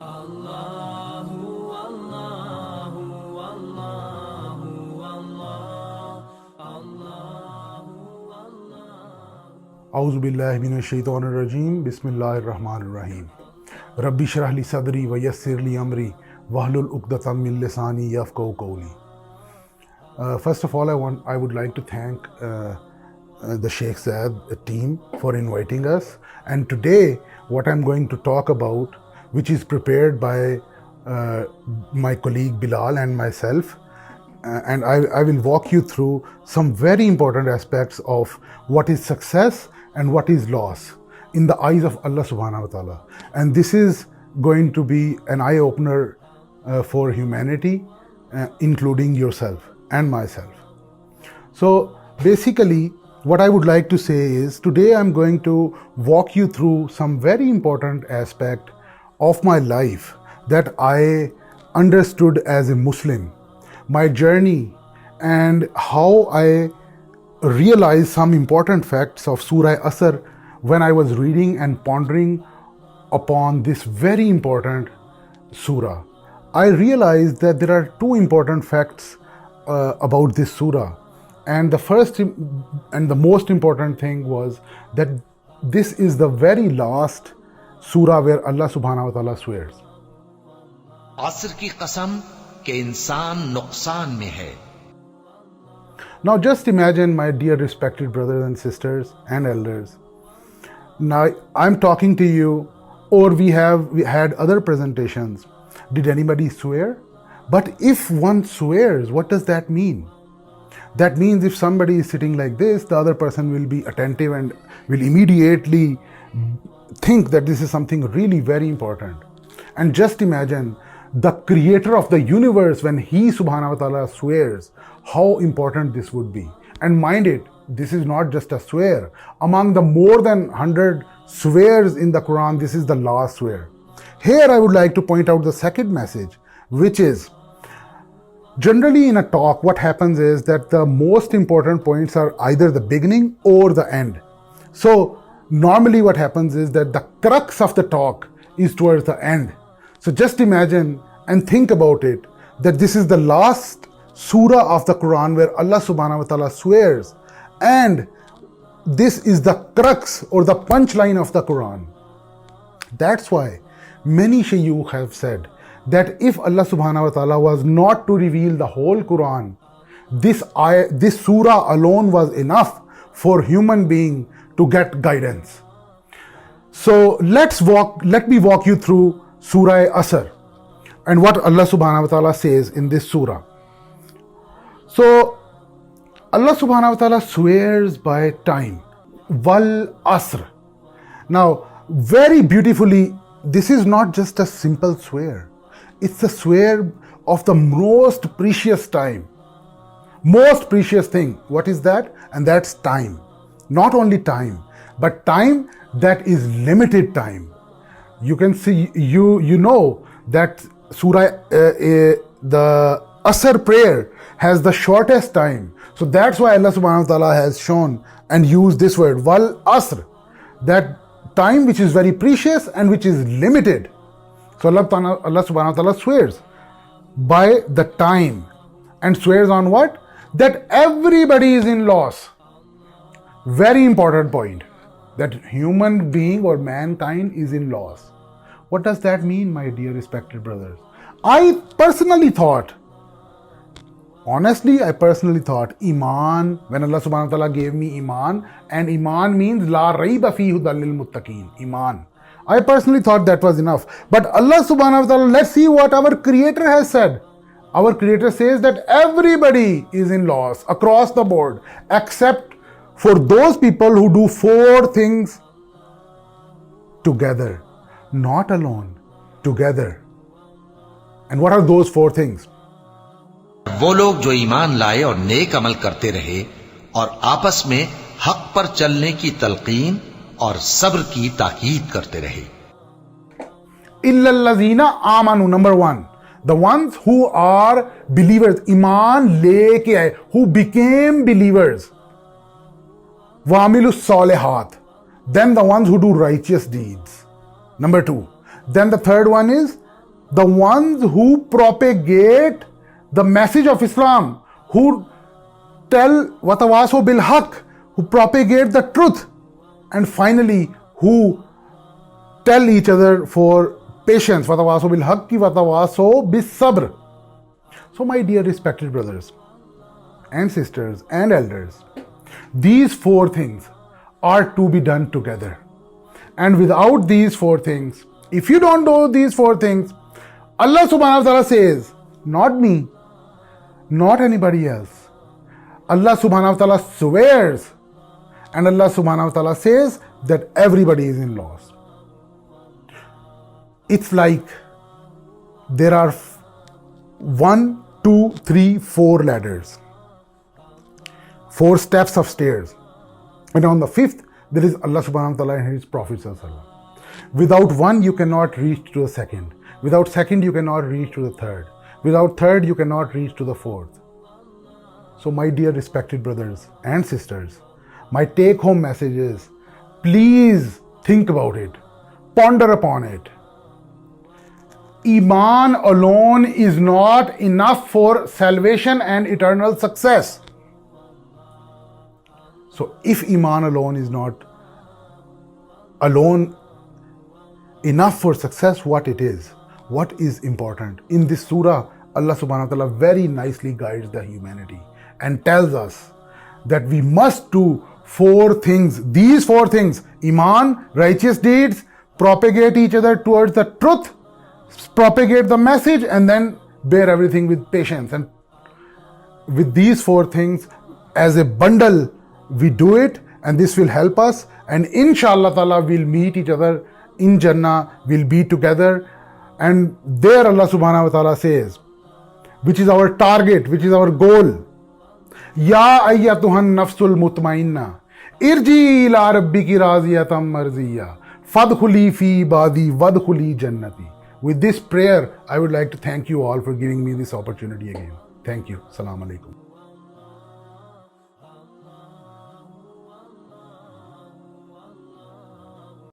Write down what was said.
Allahu, Allahu, Allahu, Allah, Allahu, Allah. A'udhu billahi minash shaitanir rajeem. Bismillahir rahmanir rahim. Rabbi shrah li sadri wa yassir li amri wahlul uqdatam min lisani yafqahu qawli. First of all, I would like to thank the Sheikh Zaid team for inviting us. And today, what I'm going to talk about, which is prepared by my colleague Bilal and myself, and I will walk you through some very important aspects of what is success and what is loss in the eyes of Allah SWT. And this is going to be an eye-opener for humanity, including yourself and myself. So basically, what I would like to say is, today I'm going to walk you through some very important aspect of my life that I understood as a Muslim, my journey, and how I realized some important facts of Surah Al Asr when I was reading and pondering upon this very important surah. I realized that there are two important facts about this surah. And the first and the most important thing was that this is the very last surah where Allah SWT swears. असर की कसम के इंसान नुकसान में है. Now just imagine, my dear respected brothers and sisters and elders. Now I'm talking to you, or we had other presentations. Did anybody swear? But if one swears, what does that mean? That means if somebody is sitting like this, the other person will be attentive and will immediately think that this is something really very important. And just imagine the creator of the universe, when he subhanahu wa ta'ala swears, how important this would be. And mind it, this is not just a swear. Among the more than 100 swears in the Quran, this is the last swear. Here I would like to point out the second message, which is, generally in a talk, what happens is that the most important points are either the beginning or the end. So normally what happens is that the crux of the talk is towards the end. So just imagine and think about it, that this is the last surah of the Quran where Allah subhanahu wa ta'ala swears, and this is the crux or the punchline of the Quran. That's why many shaykh have said that if Allah subhanahu wa ta'ala was not to reveal the whole Quran, this surah alone was enough for human being to get guidance. So let me walk you through Surah Al Asr and what Allah subhanahu wa ta'ala says in this surah. So Allah subhanahu wa ta'ala swears by time. Wal Asr. Now, very beautifully, this is not just a simple swear. It's a swear of the most precious time. Most precious thing. What is that? And that's time. Not only time, but time that is limited time. You can see, you know that Surah, the Asr prayer has the shortest time. So that's why Allah subhanahu wa ta'ala has shown and used this word, Wal Asr. That time which is very precious and which is limited. So Allah subhanahu wa ta'ala swears by the time, and swears on what? That everybody is in loss. Very important point. That human being or mankind is in loss. What does that mean, my dear respected brothers? I personally thought Imaan, when Allah subhanahu wa ta'ala gave me Imaan, and Imaan means La Raiba Fi Hudal lil Muttaqeen, Imaan. I personally thought that was enough. But Allah subhanahu wa ta'ala, let's see what our Creator has said. Our Creator says that everybody is in loss across the board, except for those people who do 4 things together. Not alone, together. And what are those 4 things? वो लोग जो ईमान लाए और नेक अमल करते रहे और आपस में हक पर चलने की तलकीन और सब्र की ताकीद करते रहे. इल्लल्लज़ीना आमनु, number 1. The ones who are believers, ईमान लेके आए, who became believers. वामिलुस सालिहात, then the ones who do righteous deeds. Number 2. Then the third one is the ones who propagate the message of Islam, who tell watawaso bil haq, who propagate the truth, and finally who tell each other for patience, watawaso bil haqqi watawaso bis sabr. So my dear respected brothers and sisters and elders, these four things are to be done together. And without these four things, if you don't do these four things, Allah subhanahu wa ta'ala says, not me, not anybody else. Allah subhanahu wa ta'ala swears, and Allah subhanahu wa ta'ala says that everybody is in loss. It's like there are 1, 2, 3, 4 ladders, 4 steps of stairs, and on the 5th there is Allah subhanahu wa ta'ala and His Prophet sallallahu alaihi wasallam. Without one you cannot reach to the second. Without second you cannot reach to the third. Without third you cannot reach to the fourth. So my dear respected brothers and sisters, my take home message is, please think about it, ponder upon it. Iman alone is not enough for salvation and eternal success. So if Iman alone is not alone enough for success, what it is? What is important? In this surah, Allah subhanahu wa ta'ala very nicely guides the humanity and tells us that we must do 4 things. These 4 things: Iman, righteous deeds, propagate each other towards the truth, propagate the message, and then bear everything with patience. And with these 4 things as a bundle, we do it, and this will help us, and inshallah ta'ala we'll meet each other in Jannah, we'll be together, and there Allah subhanahu wa ta'ala says, which is our target, which is our goal, Ya ayyatuhan nafsul mutmainna irji ila rabbiki radiyatan marziya fadkhuli fi ibadi wadkhuli jannati. With this prayer, I would like to thank you all for giving me this opportunity again. Thank you. Assalamu alaikum.